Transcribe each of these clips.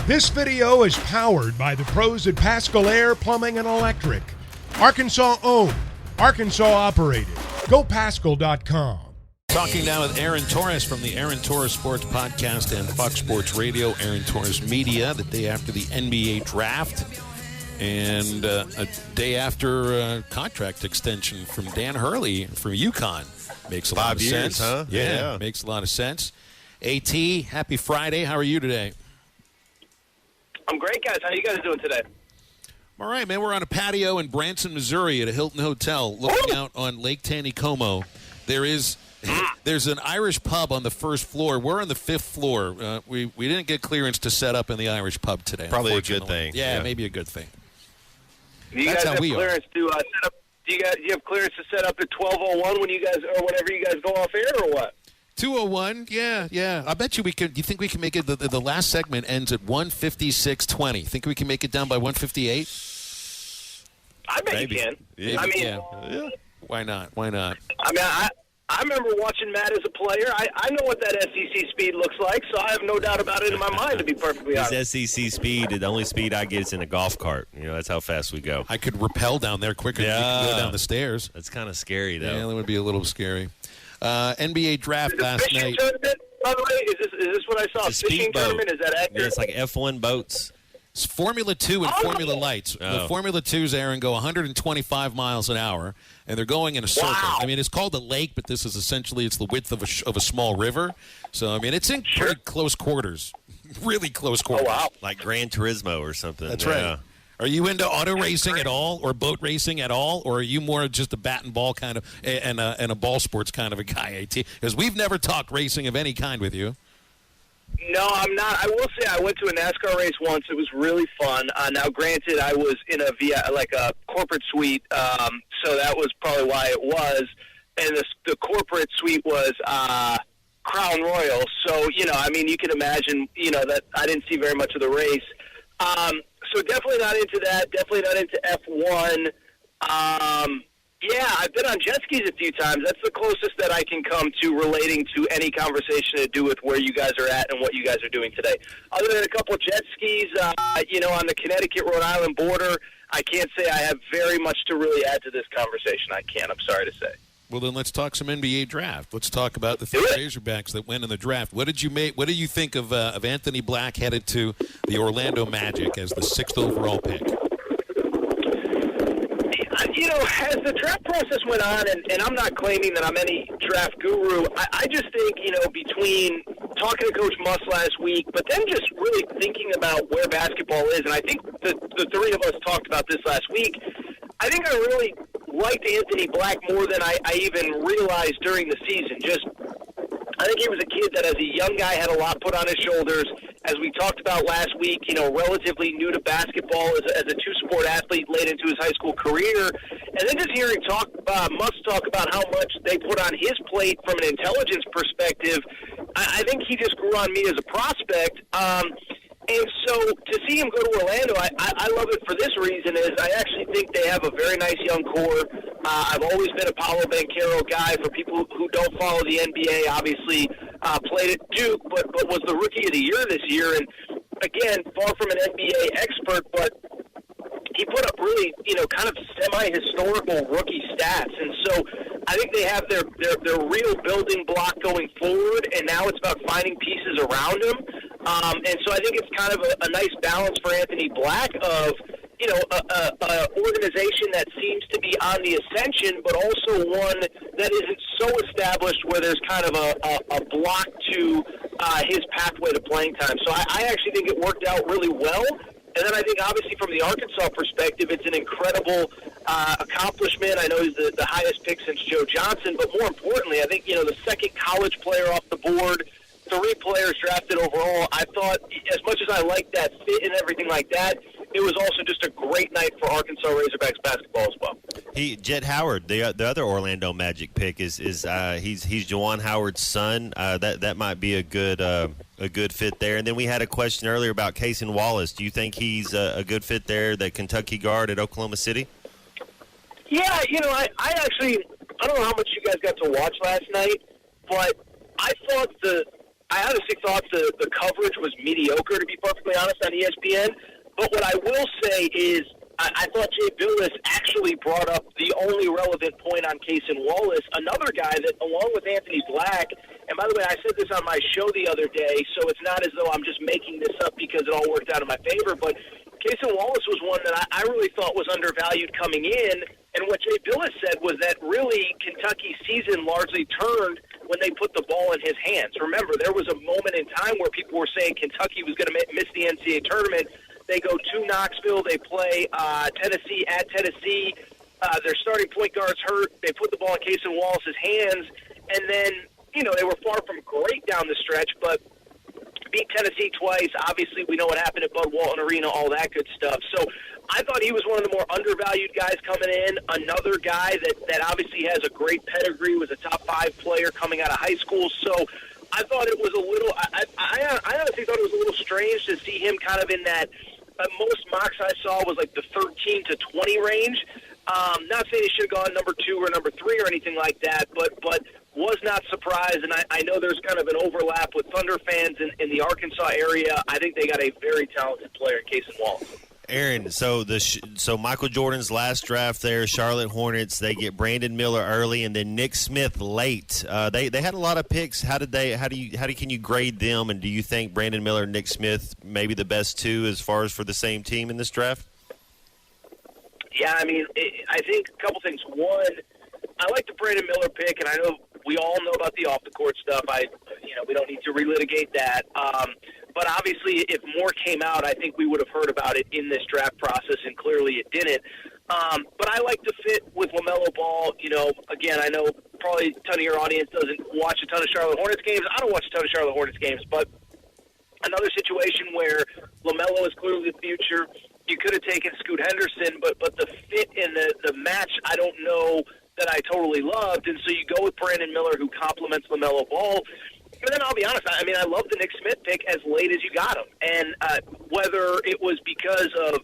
This video is powered by the pros at Pascal Air Plumbing and Electric. Arkansas owned, Arkansas operated. GoPascal.com. Talking now with Aaron Torres from the Aaron Torres Sports Podcast and Fox Sports Radio, Aaron Torres Media, the day after the NBA draft and a day after a contract extension from Dan Hurley from UConn. Makes a lot of sense. Huh? Yeah, makes a lot of sense. AT, happy Friday. How are you today? I'm great, guys. How are you guys doing today? All right, man. We're on a patio in Branson, Missouri at a Hilton Hotel looking out on Lake Taneycomo. There's an Irish pub on the first floor. We're on the fifth floor. We didn't get clearance to set up in the Irish pub today. Probably a good thing. Yeah, maybe a good thing. Do you guys have clearance to set up? Do you have clearance to set up at 12:01 when you guys or whenever you guys go off air or what? 2:01, yeah. I bet you we could. You think we can make it? The last segment ends at 1:56:20. Think we can make it down by 1:58? I bet you can. Yeah. I mean, yeah. Why not? I mean, I remember watching Matt as a player. I know what that SEC speed looks like, so I have no doubt about it in my mind, to be perfectly honest. His SEC speed, the only speed I get is in a golf cart. You know, that's how fast we go. I could rappel down there quicker than you can go down the stairs. That's kind of scary, though. Yeah, that would be a little scary. NBA draft last night. Tournament, by the way, is this what I saw? It's a Fishing speedboat. tournament? Is that accurate? Yeah, it's like F1 boats. It's Formula 2 and Formula Lights. Oh. The Formula 2s, Aaron, go 125 miles an hour, and they're going in a circle. Wow. I mean, it's called a lake, but this is essentially it's the width of a small river. So, I mean, it's in pretty close quarters, really close quarters. Oh, wow. Like Gran Turismo or something. That's right. Are you into auto racing at all, or boat racing at all, or are you more just a bat and ball kind of and a ball sports kind of a guy? AT? Because we've never talked racing of any kind with you. No, I'm not. I will say I went to a NASCAR race once. It was really fun. Now, granted, I was in a corporate suite, so that was probably why it was. And the corporate suite was Crown Royal. So, I mean, you can imagine, that I didn't see very much of the race. So definitely not into that. Definitely not into F1. Yeah, I've been on jet skis a few times. That's the closest that I can come to relating to any conversation to do with where you guys are at and what you guys are doing today. Other than a couple of jet skis, on the Connecticut-Rhode Island border, I can't say I have very much to really add to this conversation. I can't. I'm sorry to say. Well, then let's talk some NBA draft. Let's talk about the three Razorbacks that went in the draft. What did you think of Anthony Black headed to the Orlando Magic as the 6th overall pick? As the draft process went on, and I'm not claiming that I'm any draft guru, I just think, between talking to Coach Muss last week, but then just really thinking about where basketball is, and I think the three of us talked about this last week, I think I really liked Anthony Black more than I even realized during the season. I think he was a kid that as a young guy had a lot put on his shoulders. As we talked about last week, relatively new to basketball as a two-sport athlete late into his high school career. And then just hearing Muss talk about how much they put on his plate from an intelligence perspective, I think he just grew on me as a prospect. And so to see him go to Orlando, I love it for this reason is I actually think they have a very nice young core. I've always been a Paolo Banchero guy. For people who don't follow the NBA, obviously played at Duke, but was the Rookie of the Year this year. And again, far from an NBA expert, but he put up really, kind of semi-historical rookie stats. And so I think they have their real building block going forward, and now it's about finding pieces around him. And so I think it's kind of a nice balance for Anthony Black of, a organization that seems to be on the ascension, but also one that isn't so established where there's kind of a block to his pathway to playing time. So I actually think it worked out really well. And then I think, obviously, from the Arkansas perspective, it's an incredible accomplishment. I know he's the highest pick since Joe Johnson, but more importantly, I think, the second college player off the board, 3 players drafted overall. I thought, as much as I liked that fit and everything like that, it was also just a great night for Arkansas Razorbacks basketball as well. Jet Howard, the other Orlando Magic pick, is he's Juwan Howard's son. That might be a good fit there. And then we had a question earlier about Cason Wallace. Do you think he's a good fit there, that Kentucky guard at Oklahoma City? Yeah, I actually, I don't know how much you guys got to watch last night, but I thought the I honestly thought the coverage was mediocre, to be perfectly honest, on ESPN. But what I will say is I thought Jay Billas actually brought up the only relevant point on Cason Wallace, another guy that, along with Anthony Black, and by the way, I said this on my show the other day, so it's not as though I'm just making this up because it all worked out in my favor, but Cason Wallace was one that I really thought was undervalued coming in, and what Jay Billas said was that really Kentucky's season largely turned when they put the ball in his hands. Remember, there was a moment in time where people were saying Kentucky was going to miss the NCAA tournament. They go to Knoxville. They play Tennessee at Tennessee. Their starting point guard's hurt. They put the ball in Cason Wallace's hands, and then, they were far from great down the stretch, but beat Tennessee twice. Obviously, we know what happened at Bud Walton Arena, all that good stuff. So I thought he was one of the more undervalued guys coming in. Another guy that obviously has a great pedigree, was a top 5 player coming out of high school. So I thought it was a little I honestly thought it was a little strange to see him kind of in that most mocks I saw was like the 13 to 20 range. Not saying he should have gone number 2 or number 3 or anything like that, but was not surprised, and I know there's kind of an overlap with Thunder fans in the Arkansas area. I think they got a very talented player in Cason Wallace. Aaron, so Michael Jordan's last draft there, Charlotte Hornets, they get Brandon Miller early and then Nick Smith late. They had a lot of picks. Can you grade them, and do you think Brandon Miller and Nick Smith maybe the best two as far as for the same team in this draft? Yeah, I mean, I think a couple things. One, I like the Brandon Miller pick, and I know we all know about the off-the-court stuff. We don't need to relitigate that. But obviously, if more came out, I think we would have heard about it in this draft process, and clearly it didn't. But I like the fit with LaMelo Ball. Again, I know probably a ton of your audience doesn't watch a ton of Charlotte Hornets games. I don't watch a ton of Charlotte Hornets games, but another situation where LaMelo is clearly the future. You could have taken Scoot Henderson, but the fit in the match, I don't know that I totally loved. And so you go with Brandon Miller, who complements LaMelo Ball. And then I'll be honest, I mean, I love the Nick Smith pick as late as you got him. And whether it was because of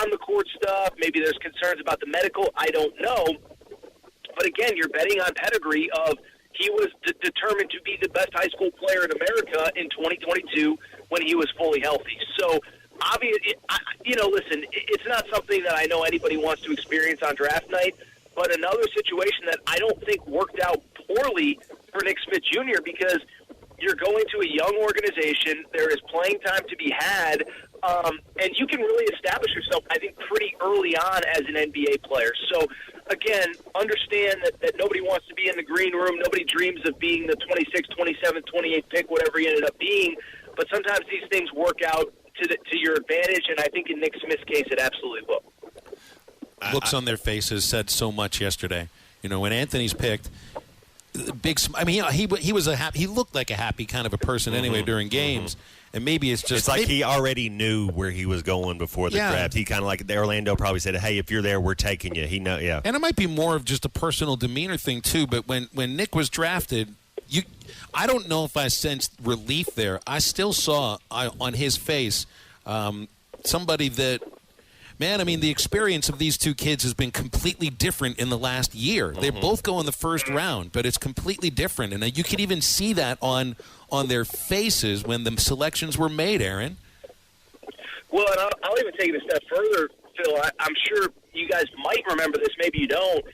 on-the-court stuff, maybe there's concerns about the medical, I don't know. But again, you're betting on pedigree of he was determined to be the best high school player in America in 2022 when he was fully healthy. So, obviously, listen, it's not something that I know anybody wants to experience on draft night, but another situation that I don't think worked out poorly for Nick Smith Jr. because you're going to a young organization, there is playing time to be had, and you can really establish yourself, I think, pretty early on as an NBA player. So, again, understand that nobody wants to be in the green room. Nobody dreams of being the 26th, 27th, 28th pick, whatever he ended up being. But sometimes these things work out to your advantage, and I think in Nick Smith's case it absolutely will. Looks on their faces said so much yesterday. When Anthony's picked, he looked like a happy kind of a person anyway during games. And maybe it's like he already knew where he was going before the draft. He kind of like Orlando probably said, "Hey, if you're there, we're taking you." And it might be more of just a personal demeanor thing too. But when Nick was drafted, I don't know if I sensed relief there. I still saw on his face somebody that. Man, I mean, the experience of these two kids has been completely different in the last year. They both go in the first round, but it's completely different. And you could even see that on their faces when the selections were made, Aaron. Well, and I'll even take it a step further, Phil. I'm sure you guys might remember this. Maybe you don't.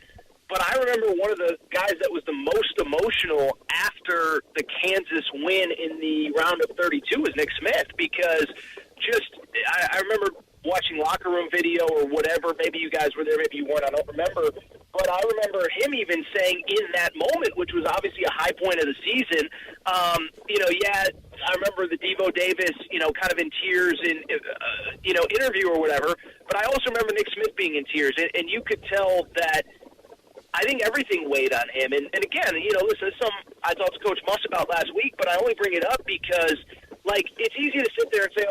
But I remember one of the guys that was the most emotional after the Kansas win in the round of 32 was Nick Smith because I remember watching locker room video or whatever. Maybe you guys were there, maybe you weren't. I don't remember. But I remember him even saying in that moment, which was obviously a high point of the season, I remember the Devo Davis, kind of in tears in, interview or whatever. But I also remember Nick Smith being in tears. And you could tell that I think everything weighed on him. And again, listen, I talked to Coach Muss about last week, but I only bring it up because it's easy to sit there and say,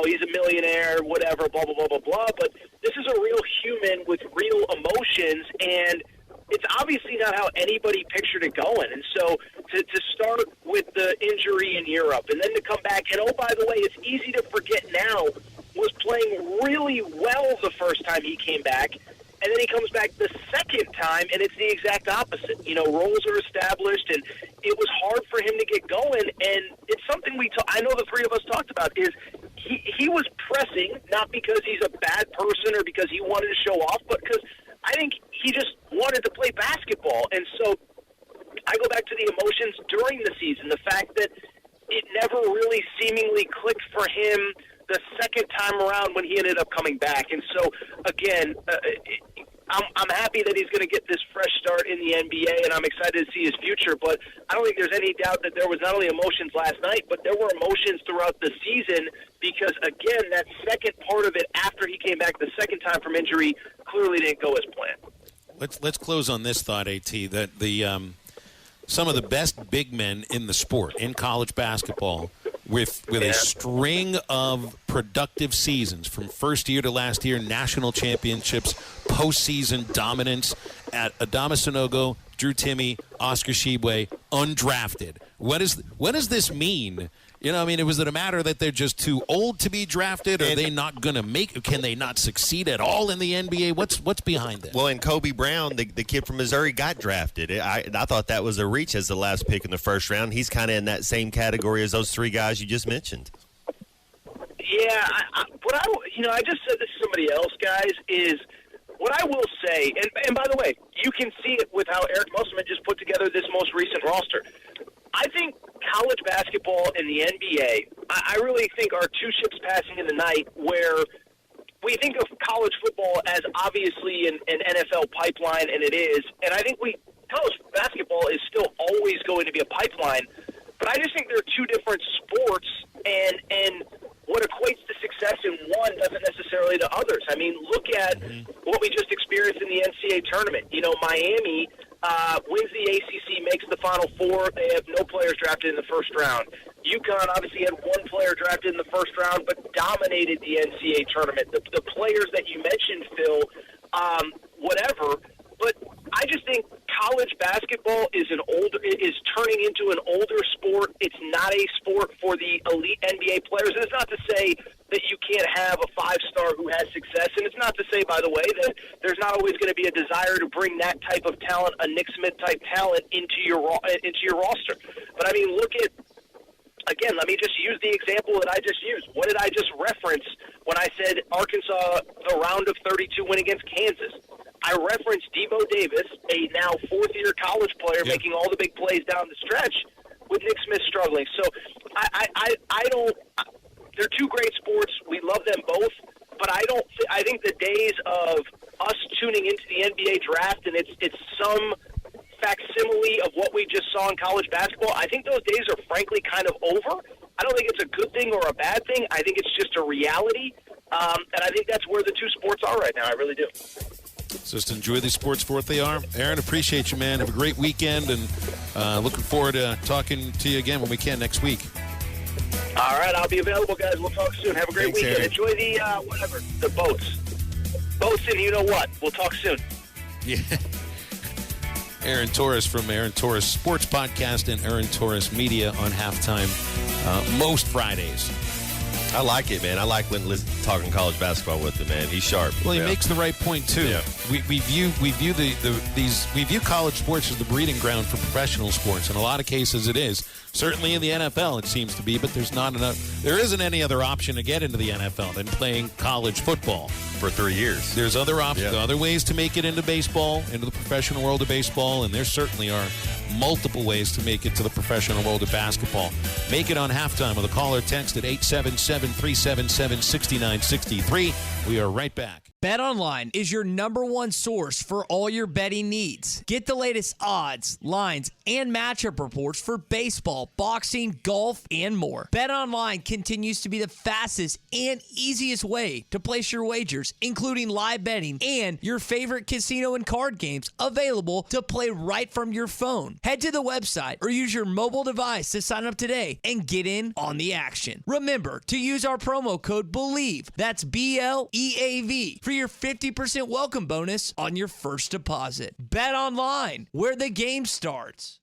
he's a millionaire, whatever, blah, blah, blah, blah, blah. But this is a real human with real emotions, and it's obviously not how anybody pictured it going. And so to start with the injury in Europe and then to come back, and, oh, by the way, it's easy to forget now, was playing really well the first time he came back. And then he comes back the second time, and it's the exact opposite. Roles are established, and it was hard for him to get going, and it's something I know the three of us talked about, is he was pressing, not because he's a bad person or because he wanted to show off, but because I think he just wanted to play basketball. And so I go back to the emotions during the season, the fact that it never really seemingly clicked for him the second time around when he ended up coming back. And so, again, I'm happy that he's going to get this fresh start in the NBA, and I'm excited to see his future. But I don't think there's any doubt that there was not only emotions last night, but there were emotions throughout the season because, again, that second part of it after he came back the second time from injury clearly didn't go as planned. Let's close on this thought, AT, that the some of the best big men in the sport, in college basketball, with a string of productive seasons from first year to last year, national championships, postseason dominance at Adama Sanogo, Drew Timme, Oscar Tshiebwe, undrafted. What does this mean? You know, I mean, was it a matter that they're just too old to be drafted? Are they not going to make? Can they not succeed at all in the NBA? What's behind that? Well, and Kobe Brown, the kid from Missouri, got drafted. I thought that was a reach as the last pick in the first round. He's kind of in that same category as those three guys you just mentioned. Yeah, I just said this to somebody else, guys, is what I will say, and by the way, you can see it with how Eric Musselman just put together this most recent roster. I think college basketball and the NBA, I really think are two ships passing in the night where we think of college football as obviously an NFL pipeline, and it is. And I think college basketball is still always going to be a pipeline. But I just think they're two different sports, and what equates to success in one doesn't necessarily to others. I mean, look at what we just experienced in the NCAA tournament. You know, Miami wins the ACC, makes the Final Four. They have no players drafted in the first round. UConn obviously had one player drafted in the first round, but dominated the NCAA tournament. The players that you mentioned, Phil, whatever. But I just think college basketball is turning into an older sport. It's not a sport for the elite NBA players. And it's not to say that you can't have a five-star who has success. And it's not to say, by the way, that there's not always going to be a desire to bring that type of talent, a Nick Smith-type talent, into your roster. But, I mean, look at, again, let me just use the example that I just used. What did I just reference when I said Arkansas, the round of 32 win against Kansas? I referenced Devo Davis, a now fourth-year college player, making all the big plays down the stretch, with Nick Smith struggling. So I don't. They're two great sports. We love them both, but I think the days of us tuning into the NBA draft and it's some facsimile of what we just saw in college basketball, I think those days are frankly kind of over. I don't think it's a good thing or a bad thing. I think it's just a reality, and I think that's where the two sports are right now. I really do. Just enjoy these sports for what they are. Aaron, appreciate you, man. Have a great weekend, and looking forward to talking to you again when we can next week. All right, I'll be available, guys. We'll talk soon. Have a great weekend. Aaron. Enjoy the boats. Boats and you know what. We'll talk soon. Yeah. Aaron Torres from Aaron Torres Sports Podcast and Aaron Torres Media on Halftime most Fridays. I like it, man. I like talking college basketball with him, man. He's sharp. Well, he makes the right point too. Yeah. We view college sports as the breeding ground for professional sports. In a lot of cases, it is. Certainly in the NFL, it seems to be, but there isn't any other option to get into the NFL than playing college football for 3 years. There's other options, other ways to make it into baseball, into the professional world of baseball, and there certainly are multiple ways to make it to the professional world of basketball. Make it on Halftime with a call or text at 877-377-6963. We are right back. BetOnline is your #1 source for all your betting needs. Get the latest odds, lines, and matchup reports for baseball, boxing, golf, and more. BetOnline continues to be the fastest and easiest way to place your wagers, including live betting and your favorite casino and card games available to play right from your phone. Head to the website or use your mobile device to sign up today and get in on the action. Remember to use our promo code BELIEVE, that's BLEAV, for your 50% welcome bonus on your first deposit. Bet online, where the game starts.